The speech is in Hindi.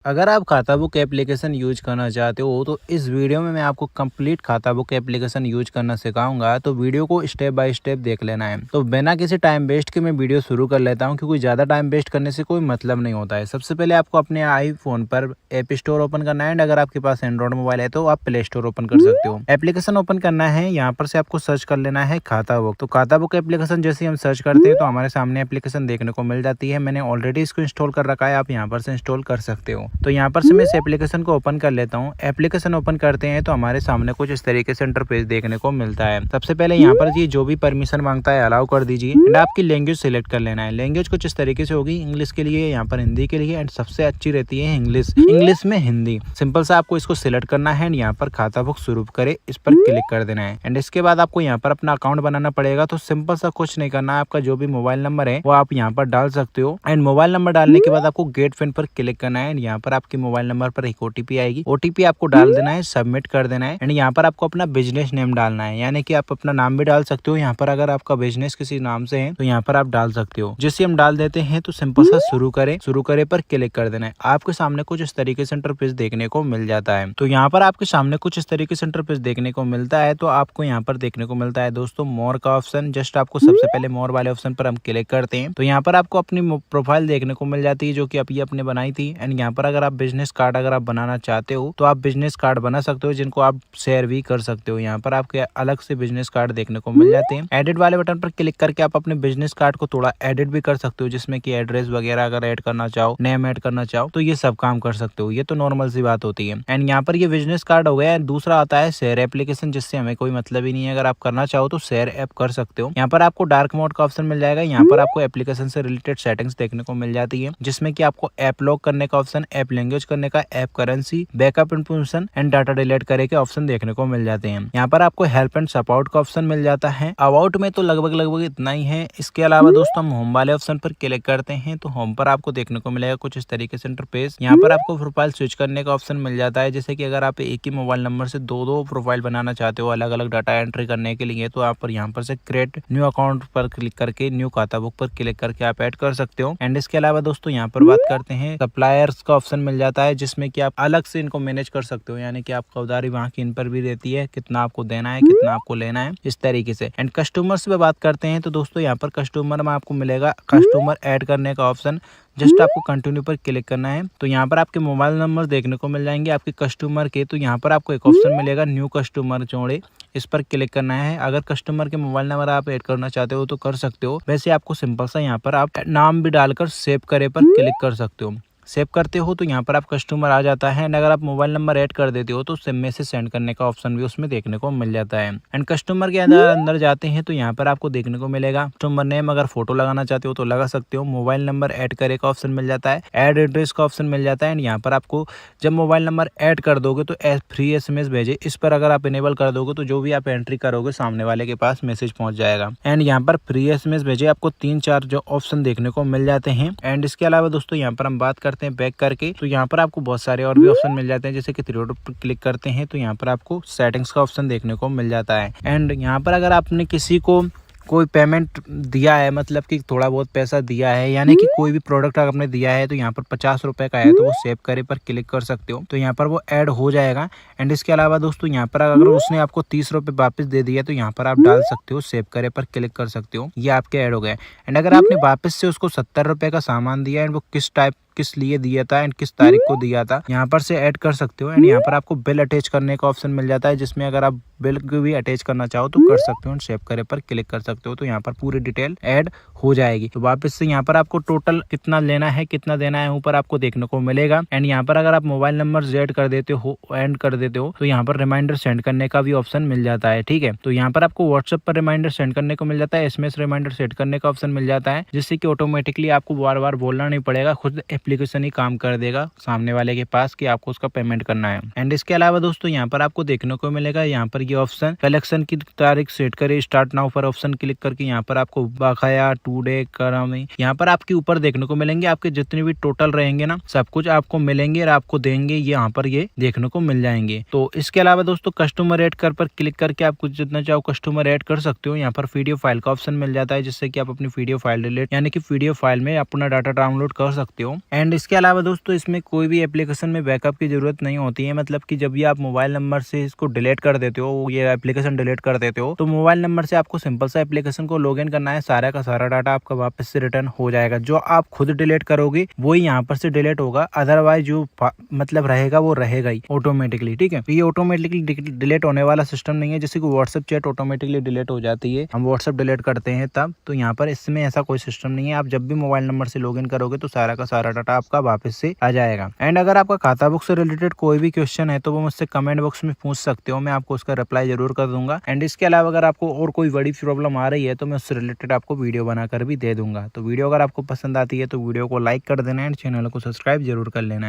अगर आप खाता बुक एप्लीकेशन यूज करना चाहते हो तो इस वीडियो में मैं आपको कंप्लीट खाता बुक एप्लीकेशन यूज करना सिखाऊंगा। तो वीडियो को स्टेप बाय स्टेप देख लेना है। तो बिना किसी टाइम वेस्ट के मैं वीडियो शुरू कर लेता हूं, क्योंकि ज़्यादा टाइम वेस्ट करने से कोई मतलब नहीं होता है। सबसे पहले आपको अपने आईफोन पर ऐप स्टोर ओपन करना है। अगर आपके पास एंड्रॉइड मोबाइल है तो आप प्ले स्टोर ओपन कर सकते हो। एप्लीकेशन ओपन करना है, यहाँ पर से आपको सर्च कर लेना है खाता बुक। तो खाता बुक एप्लीकेशन जैसे हम सर्च करते हैं तो हमारे सामने एप्लीकेशन देखने को मिल जाती है। मैंने ऑलरेडी इसको इंस्टॉल कर रखा है, आप यहाँ पर से इंस्टॉल कर सकते हो। तो यहाँ पर से मैं एप्लीकेशन को ओपन कर लेता हूँ। एप्लीकेशन ओपन करते हैं तो हमारे सामने कुछ इस तरीके से इंटरफेस देखने को मिलता है। सबसे पहले यहाँ पर ये जो भी परमिशन मांगता है अलाउ कर दीजिए एंड आपकी लैंग्वेज सिलेक्ट कर लेना है। लैंग्वेज कुछ इस तरीके से होगी, इंग्लिश के लिए, यहाँ पर हिंदी के लिए, एंड सबसे अच्छी रहती है इंग्लिश में हिंदी। सिंपल सा आपको इसको सिलेक्ट करना है एंड यहाँ पर खाता बुक शुरू करे इस पर क्लिक कर देना है। एंड इसके बाद आपको यहाँ पर अपना अकाउंट बनाना पड़ेगा। तो सिंपल सा कुछ नहीं करना है, आपका जो भी मोबाइल नंबर है वो आप यहाँ पर डाल सकते हो। एंड मोबाइल नंबर डालने के बाद आपको गेट पिन पर क्लिक करना है। यहाँ पर आपके मोबाइल नंबर पर एक ओटीपी आएगी, ओटीपी आपको डाल देना है, सबमिट कर देना है। एंड यहाँ पर आपको अपना बिजनेस नेम डालना है, यानी कि आप अपना नाम भी डाल सकते हो। यहाँ पर अगर आपका बिजनेस किसी नाम से है तो यहाँ पर आप डाल सकते हो। जिससे हम डाल देते हैं तो सिंपल सा शुरू करे पर क्लिक कर देना है। आपके सामने कुछ इस तरीके से इंटरफेस देखने को मिल जाता है। तो यहाँ पर आपके सामने कुछ इस तरीके से इंटरफेस देखने को मिलता है। तो आपको यहाँ पर देखने को मिलता है दोस्तों मोर का ऑप्शन। जस्ट आपको सबसे पहले मोर वाले ऑप्शन पर हम क्लिक करते हैं तो यहाँ पर आपको अपनी प्रोफाइल देखने को मिल जाती है, जो कि अभी आपने बनाई थी। एंड यहाँ पर अगर आप बिजनेस कार्ड अगर आप बनाना चाहते हो तो आप बिजनेस कार्ड बना सकते हो, जिनको आप शेयर भी कर सकते हो। यहाँ पर आपके अलग से बिजनेस कार्ड देखने को मिल जाते हैं। एडिट वाले बटन पर क्लिक करके आप अपने बिजनेस कार्ड को थोड़ा एडिट भी कर सकते हो, जिसमें कि एड्रेस वगैरह अगर ऐड करना चाहो, नेम ऐड करना चाहो तो ये सब काम कर सकते हो। ये तो नॉर्मल सी बात होती है। एंड यहाँ पर ये बिजनेस कार्ड हो गया। दूसरा आता है शेयर एप्लीकेशन, जिससे हमें कोई मतलब ही नहीं है। अगर आप करना चाहो तो शेयर ऐप कर सकते हो। यहाँ पर आपको डार्क मोड का ऑप्शन मिल जाएगा। यहाँ पर आपको एप्लीकेशन से रिलेटेड सेटिंग्स देखने को मिल जाती है, जिसमें कि आपको ऐप लॉक करने का ऑप्शन, ऐप लैंग्वेज करने का, app currency, backup information and data delete करे के ऑप्शन देखने को मिल जाते हैं। यहाँ पर आपको हेल्प एंड सपोर्ट का ऑप्शन मिल जाता है। अबाउट में तो लगभग इतना ही है। इसके अलावा दोस्तों हम होम वाले ऑप्शन पर क्लिक करते हैं तो होम पर आपको देखने को मिलेगा कुछ इस तरीके से इंटरफेस। यहाँ पर आपको प्रोफाइल स्विच करने का ऑप्शन मिल जाता है, जैसे कि अगर आप एक ही मोबाइल नंबर से दो प्रोफाइल बनाना चाहते हो अलग अलग डाटा एंट्री करने के लिए, तो आप यहाँ पर से क्रिएट न्यू अकाउंट पर क्लिक करके न्यू खाता बुक पर क्लिक करके आप ऐड कर सकते हो। एंड इसके अलावा दोस्तों यहाँ पर बात करते हैं सप्लायर्स का ऑप्शन मिल जाता है, जिसमें कि आप अलग से इनको मैनेज कर सकते हो, यानी कि आपका उधारी वहाँ की इन पर भी रहती है, कितना आपको देना है, कितना आपको लेना है, इस तरीके से। एंड कस्टमर्स पे बात करते हैं तो दोस्तों यहाँ पर कस्टमर में आपको मिलेगा कस्टमर ऐड करने का ऑप्शन। जस्ट आपको कंटिन्यू पर क्लिक करना है तो यहाँ पर आपके मोबाइल नंबर देखने को मिल जाएंगे आपके कस्टमर के। तो यहाँ पर आपको एक ऑप्शन मिलेगा न्यू कस्टमर जोड़े, इस पर क्लिक करना है। अगर कस्टमर के मोबाइल नंबर आप ऐड करना चाहते हो तो कर सकते हो। वैसे आपको सिंपल सा यहाँ पर आप नाम भी डालकर सेव करे पर क्लिक कर सकते हो। सेव करते हो तो यहाँ पर आप कस्टमर आ जाता है। एंड अगर आप मोबाइल नंबर ऐड कर देते हो तो सिम में से सेंड करने का ऑप्शन भी उसमें देखने को मिल जाता है। एंड कस्टमर के अंदर जाते हैं तो यहाँ पर आपको देखने को मिलेगा कस्टमर नेम, अगर फोटो लगाना चाहते हो तो लगा सकते हो। मोबाइल नंबर ऐड करे का ऑप्शन मिल जाता है, ऐड एड्रेस का ऑप्शन मिल जाता है। एंड यहाँ पर आपको जब मोबाइल नंबर ऐड कर दोगे तो फ्री SMS भेजे, इस पर अगर आप इनेबल कर दोगे तो जो भी आप एंट्री करोगे सामने वाले के पास मैसेज पहुंच जाएगा। एंड यहाँ पर फ्री SMS भेजे आपको 3-4 जो ऑप्शन देखने को मिल जाते हैं। एंड इसके अलावा दोस्तों यहाँ पर हम बात करते हैं बैक करके तो यहाँ पर आपको बहुत सारे और भी ऑप्शन मिल जाते हैं, जैसे कि थ्री डॉट पर क्लिक करते हैं तो यहाँ पर आपको सेटिंग्स का ऑप्शन देखने को मिल जाता है। एंड यहाँ पर अगर आपने किसी को कोई पेमेंट दिया है, मतलब कि थोड़ा बहुत पैसा दिया है, यानी कि कोई भी प्रोडक्ट आपने दिया है तो यहाँ पर 50 रुपए का है तो वो सेव करे पर क्लिक कर सकते हो, तो यहाँ पर वो ऐड हो जाएगा। एंड इसके अलावा दोस्तों यहाँ पर अगर उसने आपको 30 रुपए वापस दे दिया तो यहाँ पर आप डाल सकते हो, सेव करे पर क्लिक कर सकते हो, ये आपके ऐड हो गए। एंड अगर आपने वापस से उसको 70 रुपए का सामान दिया एंड वो किस लिए दिया था एंड किस तारीख को दिया था, यहाँ पर से ऐड कर सकते हो। एंड यहाँ पर आपको बिल अटैच करने का ऑप्शन मिल जाता है, जिसमें अगर आप बिल को भी अटैच करना चाहो तो कर सकते हो। सेव करे पर क्लिक कर सकते हो तो यहाँ पर पूरी डिटेल ऐड हो जाएगी। तो वापस से यहाँ पर आपको टोटल कितना लेना है कितना देना है ऊपर आपको देखने को मिलेगा। एंड यहाँ पर अगर आप मोबाइल नंबर ऐड कर देते हो एंड कर देते हो तो यहाँ पर रिमाइंडर सेंड करने का भी ऑप्शन मिल जाता है। ठीक है, तो यहाँ पर आपको व्हाट्सएप पर रिमाइंडर सेंड करने को मिल जाता है, SMS रिमाइंडर सेट करने का ऑप्शन मिल जाता है, जिससे कि ऑटोमेटिकली आपको बार बार बोलना नहीं पड़ेगा, खुद एप्लीकेशन ही काम कर देगा सामने वाले के पास कि आपको उसका पेमेंट करना है। एंड इसके अलावा दोस्तों यहाँ पर आपको देखने को मिलेगा यहाँ पर ये ऑप्शन कलेक्शन की तारीख सेट करे, स्टार्ट नाउ पर ऑप्शन क्लिक करके यहाँ पर आपको बकाया टुडे करामी यहाँ पर आपके ऊपर देखने को मिलेंगे, आपके जितने भी टोटल रहेंगे ना सब कुछ आपको मिलेंगे और आपको देंगे, यहाँ पर ये देखने को मिल जाएंगे। तो इसके अलावा दोस्तों कस्टमर ऐड कर पर क्लिक करके आप कुछ जितना चाहो कस्टमर ऐड कर सकते हो। यहाँ पर वीडियो फाइल का ऑप्शन मिल जाता है, जिससे कि आप अपनी वीडियो फाइल डिलीट यानी कि वीडियो फाइल में अपना डाटा डाउनलोड कर सकते हो। एंड इसके अलावा दोस्तों इसमें कोई भी एप्लीकेशन में बैकअप की जरूरत नहीं होती है। मतलब कि जब भी आप मोबाइल नंबर से इसको डिलीट कर देते हो, ये एप्लीकेशन डिलीट कर देते हो, तो मोबाइल नंबर से आपको सिंपल सा एप्लीकेशन को लॉगिन करना है, सारा का सारा डाटा आपका वापस से रिटर्न हो जाएगा। जो आप खुद डिलीट करोगे वही यहाँ पर से डिलीट होगा, अदरवाइज जो मतलब रहेगा वो रहेगा ही ऑटोमेटिकली। ठीक है, तो ये ऑटोमेटिकली डिलीट होने वाला सिस्टम नहीं है। जैसे कि व्हाट्सएप चैट ऑटोमेटिकली डिलीट हो जाती है, हम व्हाट्सएप डिलीट करते हैं तब, तो यहाँ पर इसमें ऐसा कोई सिस्टम नहीं है। आप जब भी मोबाइल नंबर से लॉगिन करोगे तो सारा का सारा डाटा आपका वापस से आ जाएगा। एंड अगर आपका खाता बुक से रिलेटेड कोई भी क्वेश्चन है तो वो मुझसे कमेंट बॉक्स में पूछ सकते हो, मैं आपको उसका रिप्लाई जरूर कर दूंगा। एंड इसके अलावा अगर आपको और कोई बड़ी प्रॉब्लम आ रही है तो मैं उससे रिलेटेड आपको वीडियो बनाकर भी दे दूंगा। तो वीडियो अगर आपको पसंद आती है तो वीडियो को लाइक कर देना एंड चैनल को सब्सक्राइब जरूर कर लेना है।